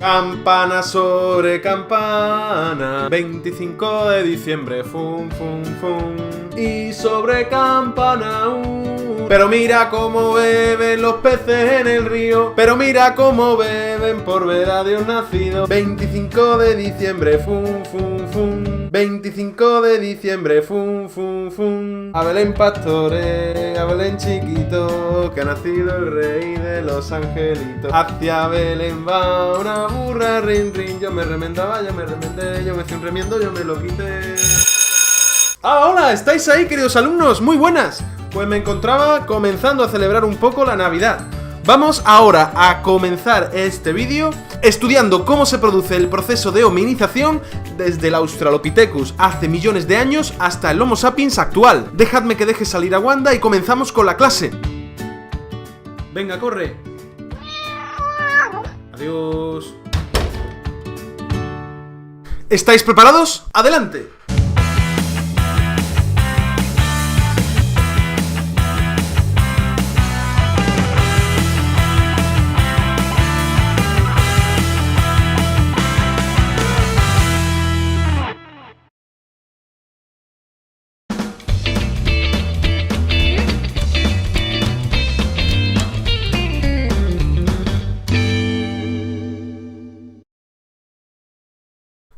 Campana sobre campana, 25 de diciembre, fum, fum, fum. Y sobre campana, pero mira cómo beben los peces en el río, pero mira cómo beben por ver a Dios nacido. 25 de diciembre, fum, fum, fum. 25 de diciembre, fum, fum, fum. A Belén pastores, a Belén chiquito, que ha nacido el rey de los angelitos. Hacia Belén va una burra, rin, rin. Yo me remendaba, yo me remendé, yo me hice un remiendo, yo me lo quité. ¡Ah, hola! ¿Estáis ahí, queridos alumnos? ¡Muy buenas! Pues me encontraba comenzando a celebrar un poco la Navidad. Vamos ahora a comenzar este vídeo estudiando cómo se produce el proceso de hominización desde el Australopithecus hace millones de años hasta el Homo sapiens actual. Dejadme que deje salir a Wanda y comenzamos con la clase. Venga, corre. Adiós. ¿Estáis preparados? ¡Adelante!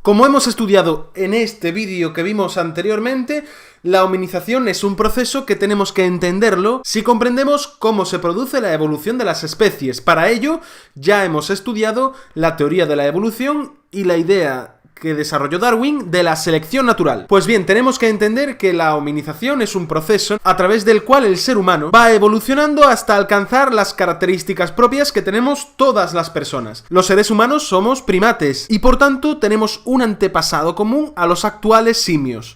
Como hemos estudiado en este vídeo que vimos anteriormente, la hominización es un proceso que tenemos que entenderlo si comprendemos cómo se produce la evolución de las especies. Para ello, ya hemos estudiado la teoría de la evolución y la idea que desarrolló Darwin de la selección natural. Pues bien, tenemos que entender que la hominización es un proceso a través del cual el ser humano va evolucionando hasta alcanzar las características propias que tenemos todas las personas. Los seres humanos somos primates y por tanto tenemos un antepasado común a los actuales simios.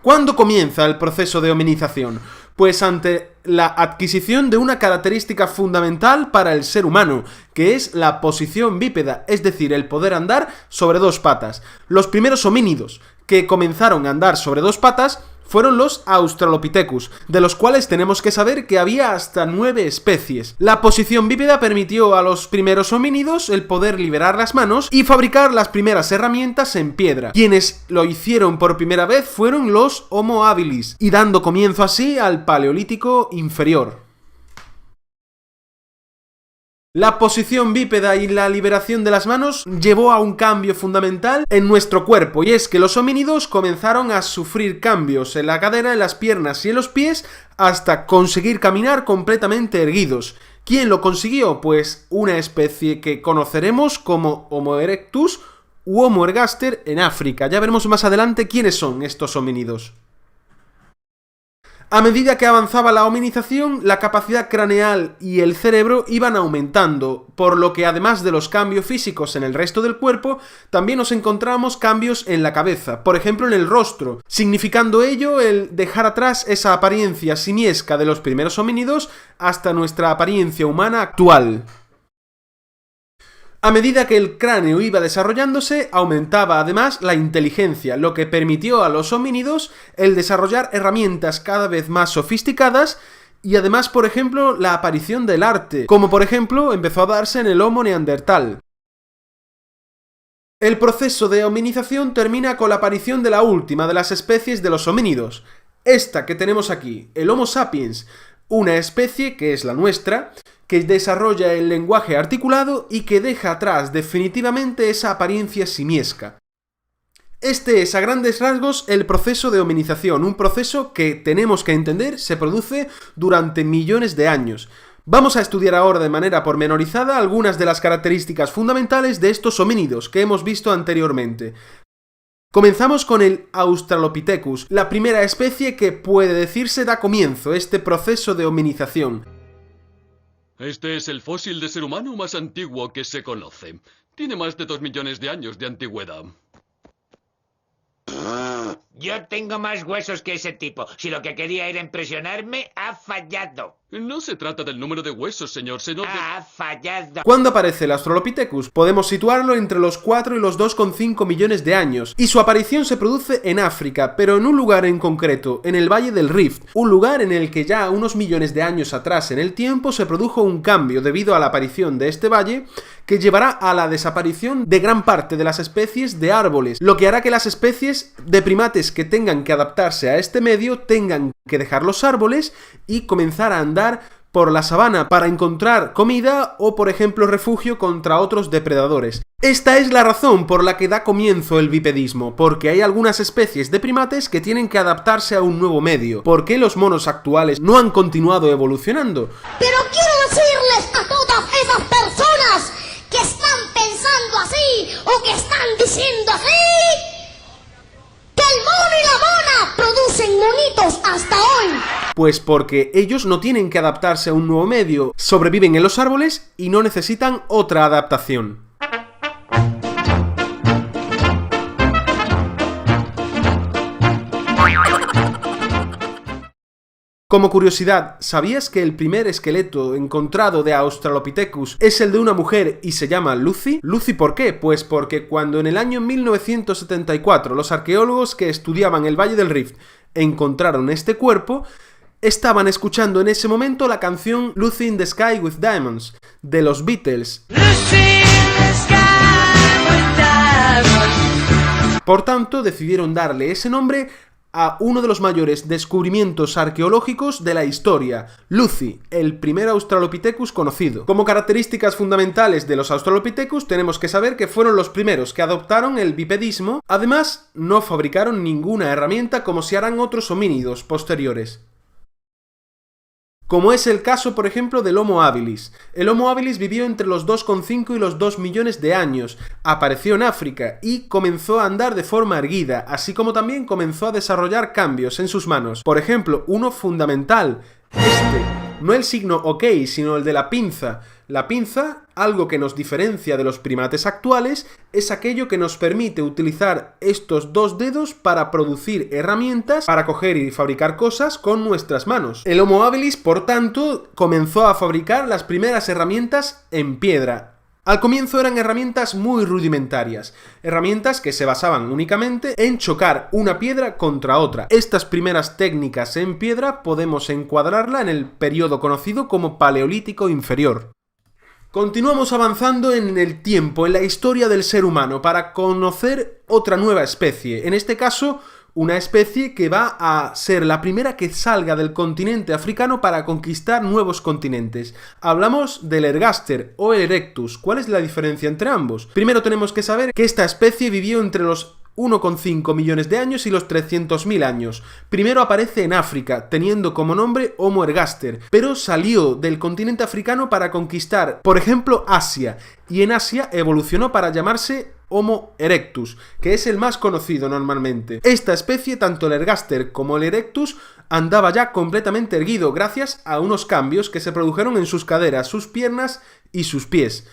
¿Cuándo comienza el proceso de hominización? Pues ante la adquisición de una característica fundamental para el ser humano, que es la posición bípeda, es decir, el poder andar sobre dos patas. Los primeros homínidos que comenzaron a andar sobre dos patas fueron los Australopithecus, de los cuales tenemos que saber que había hasta 9 especies. La posición bípeda permitió a los primeros homínidos el poder liberar las manos y fabricar las primeras herramientas en piedra. Quienes lo hicieron por primera vez fueron los Homo habilis, y dando comienzo así al Paleolítico inferior. La posición bípeda y la liberación de las manos llevó a un cambio fundamental en nuestro cuerpo, y es que los homínidos comenzaron a sufrir cambios en la cadera, en las piernas y en los pies hasta conseguir caminar completamente erguidos. ¿Quién lo consiguió? Pues una especie que conoceremos como Homo erectus u Homo ergaster en África. Ya veremos más adelante quiénes son estos homínidos. A medida que avanzaba la hominización, la capacidad craneal y el cerebro iban aumentando, por lo que además de los cambios físicos en el resto del cuerpo, también nos encontramos cambios en la cabeza, por ejemplo en el rostro, significando ello el dejar atrás esa apariencia simiesca de los primeros homínidos hasta nuestra apariencia humana actual. A medida que el cráneo iba desarrollándose, aumentaba además la inteligencia, lo que permitió a los homínidos el desarrollar herramientas cada vez más sofisticadas y además, por ejemplo, la aparición del arte, como por ejemplo empezó a darse en el Homo neandertal. El proceso de hominización termina con la aparición de la última de las especies de los homínidos, esta que tenemos aquí, el Homo sapiens, una especie que es la nuestra, que desarrolla el lenguaje articulado y que deja atrás definitivamente esa apariencia simiesca. Este es a grandes rasgos el proceso de hominización, un proceso que tenemos que entender se produce durante millones de años. Vamos a estudiar ahora de manera pormenorizada algunas de las características fundamentales de estos homínidos que hemos visto anteriormente. Comenzamos con el Australopithecus, la primera especie que puede decirse da comienzo a este proceso de hominización. Este es el fósil de ser humano más antiguo que se conoce. Tiene más de 2 millones de años de antigüedad. Yo tengo más huesos que ese tipo. Si lo que quería era impresionarme, ha fallado. No se trata del número de huesos, señor, sino de... Ha fallado. ¿Cuándo aparece el Australopithecus? Podemos situarlo entre los 4 y los 2,5 millones de años, y su aparición se produce en África, pero en un lugar en concreto, en el Valle del Rift, un lugar en el que ya unos millones de años atrás en el tiempo se produjo un cambio debido a la aparición de este valle que llevará a la desaparición de gran parte de las especies de árboles, lo que hará que las especies de primates que tengan que adaptarse a este medio tengan que dejar los árboles y comenzar a andar por la sabana para encontrar comida o, por ejemplo, refugio contra otros depredadores. Esta es la razón por la que da comienzo el bipedismo, porque hay algunas especies de primates que tienen que adaptarse a un nuevo medio. ¿Por qué los monos actuales no han continuado evolucionando? Pero quiero decirles a todas esas personas que están pensando así o que están diciendo así, que el mono y la mona producen monitos hasta hoy. Pues porque ellos no tienen que adaptarse a un nuevo medio, sobreviven en los árboles y no necesitan otra adaptación. Como curiosidad, ¿sabías que el primer esqueleto encontrado de Australopithecus es el de una mujer y se llama Lucy? ¿Lucy por qué? Pues porque cuando en el año 1974 los arqueólogos que estudiaban el Valle del Rift encontraron este cuerpo, estaban escuchando en ese momento la canción Lucy in the Sky with Diamonds de los Beatles. Por tanto, decidieron darle ese nombre a uno de los mayores descubrimientos arqueológicos de la historia, Lucy, el primer Australopithecus conocido. Como características fundamentales de los Australopithecus tenemos que saber que fueron los primeros que adoptaron el bipedismo, además no fabricaron ninguna herramienta como si harán otros homínidos posteriores. Como es el caso, por ejemplo, del Homo habilis. El Homo habilis vivió entre los 2,5 y los 2 millones de años, apareció en África y comenzó a andar de forma erguida, así como también comenzó a desarrollar cambios en sus manos. Por ejemplo, uno fundamental, no el signo OK, sino el de la pinza. La pinza, algo que nos diferencia de los primates actuales, es aquello que nos permite utilizar estos dos dedos para producir herramientas, para coger y fabricar cosas con nuestras manos. El Homo habilis, por tanto, comenzó a fabricar las primeras herramientas en piedra. Al comienzo eran herramientas muy rudimentarias, herramientas que se basaban únicamente en chocar una piedra contra otra. Estas primeras técnicas en piedra podemos encuadrarla en el periodo conocido como Paleolítico Inferior. Continuamos avanzando en el tiempo, en la historia del ser humano, para conocer otra nueva especie, en este caso una especie que va a ser la primera que salga del continente africano para conquistar nuevos continentes. Hablamos del ergaster o el erectus. ¿Cuál es la diferencia entre ambos? Primero tenemos que saber que esta especie vivió entre los 1,5 millones de años y los 300.000 años. Primero aparece en África, teniendo como nombre Homo ergaster, pero salió del continente africano para conquistar, por ejemplo, Asia, y en Asia evolucionó para llamarse Homo erectus, que es el más conocido normalmente. Esta especie, tanto el ergaster como el erectus, andaba ya completamente erguido gracias a unos cambios que se produjeron en sus caderas, sus piernas y sus pies.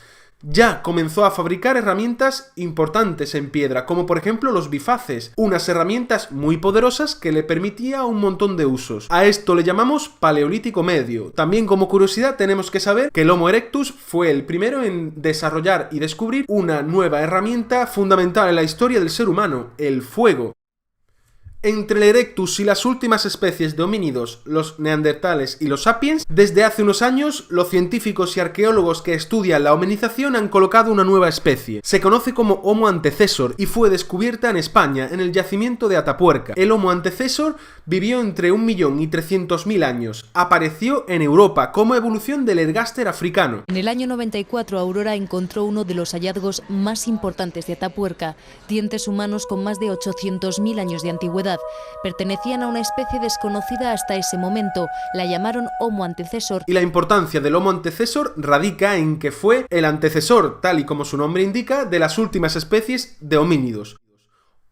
Ya comenzó a fabricar herramientas importantes en piedra, como por ejemplo los bifaces, unas herramientas muy poderosas que le permitía un montón de usos. A esto le llamamos Paleolítico Medio. También como curiosidad tenemos que saber que el Homo erectus fue el primero en desarrollar y descubrir una nueva herramienta fundamental en la historia del ser humano, el fuego. Entre el erectus y las últimas especies de homínidos, los neandertales y los sapiens, desde hace unos años los científicos y arqueólogos que estudian la hominización han colocado una nueva especie. Se conoce como Homo antecessor y fue descubierta en España, en el yacimiento de Atapuerca. El Homo antecessor vivió entre 1.300.000 años. Apareció en Europa como evolución del ergaster africano. En el año 94, Aurora encontró uno de los hallazgos más importantes de Atapuerca, dientes humanos con más de 800.000 años de antigüedad. Pertenecían a una especie desconocida hasta ese momento, la llamaron Homo antecessor. Y la importancia del Homo antecessor radica en que fue el antecesor, tal y como su nombre indica, de las últimas especies de homínidos.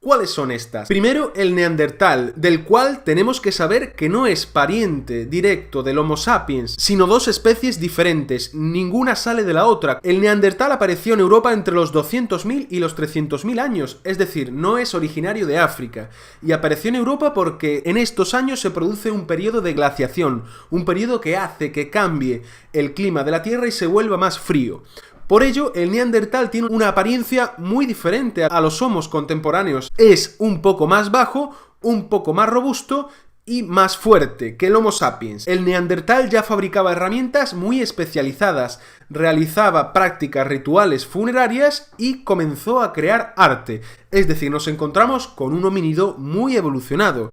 ¿Cuáles son estas? Primero, el neandertal, del cual tenemos que saber que no es pariente directo del Homo sapiens, sino dos especies diferentes, ninguna sale de la otra. El neandertal apareció en Europa entre los 200.000 y los 300.000 años, es decir, no es originario de África, y apareció en Europa porque en estos años se produce un periodo de glaciación, un periodo que hace que cambie el clima de la Tierra y se vuelva más frío. Por ello, el neandertal tiene una apariencia muy diferente a los homos contemporáneos. Es un poco más bajo, un poco más robusto y más fuerte que el Homo sapiens. El Neandertal ya fabricaba herramientas muy especializadas, realizaba prácticas rituales funerarias y comenzó a crear arte. Es decir, nos encontramos con un homínido muy evolucionado.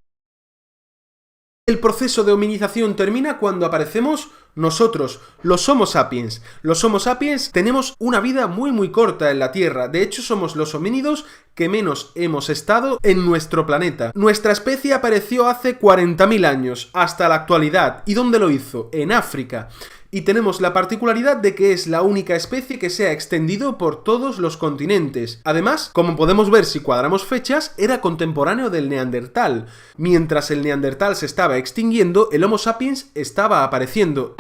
El proceso de hominización termina cuando aparecemos nosotros, los Homo sapiens. Los Homo sapiens tenemos una vida muy corta en la Tierra. De hecho, somos los homínidos que menos hemos estado en nuestro planeta. Nuestra especie apareció hace 40.000 años, hasta la actualidad. ¿Y dónde lo hizo? En África. Y tenemos la particularidad de que es la única especie que se ha extendido por todos los continentes. Además, como podemos ver si cuadramos fechas, era contemporáneo del Neandertal. Mientras el Neandertal se estaba extinguiendo, el Homo sapiens estaba apareciendo.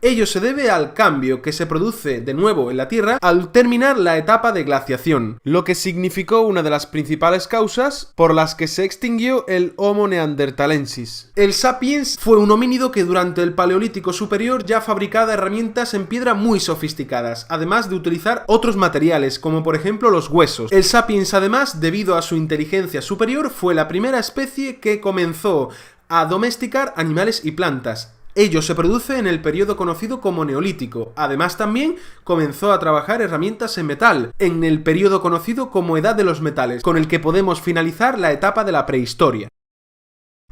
Ello se debe al cambio que se produce de nuevo en la Tierra al terminar la etapa de glaciación, lo que significó una de las principales causas por las que se extinguió el Homo neanderthalensis. El sapiens fue un homínido que durante el Paleolítico Superior ya fabricaba herramientas en piedra muy sofisticadas, además de utilizar otros materiales, como por ejemplo los huesos. El sapiens, además, debido a su inteligencia superior, fue la primera especie que comenzó a domesticar animales y plantas. Ello se produce en el periodo conocido como Neolítico. Además, también comenzó a trabajar herramientas en metal, en el periodo conocido como Edad de los Metales, con el que podemos finalizar la etapa de la prehistoria.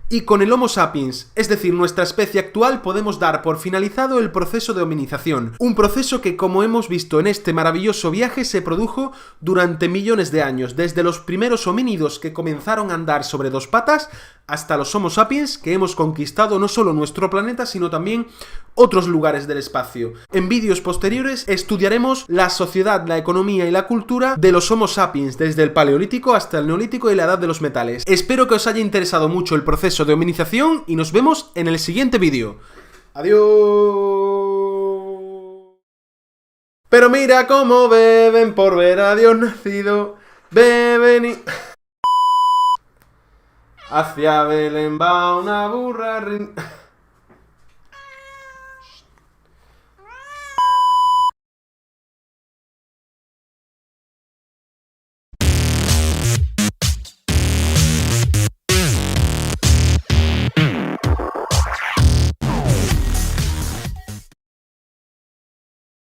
Y con el Homo sapiens, es decir, nuestra especie actual, podemos dar por finalizado el proceso de hominización. Un proceso que, como hemos visto en este maravilloso viaje, se produjo durante millones de años, desde los primeros homínidos que comenzaron a andar sobre dos patas, hasta los Homo sapiens que hemos conquistado no solo nuestro planeta, sino también otros lugares del espacio. En vídeos posteriores estudiaremos la sociedad, la economía y la cultura de los Homo sapiens, desde el Paleolítico hasta el Neolítico y la Edad de los Metales. Espero que os haya interesado mucho el proceso de hominización y nos vemos en el siguiente vídeo. ¡Adiós! Pero mira cómo beben por ver a Dios nacido, beben y... Hacia Belén va una burra...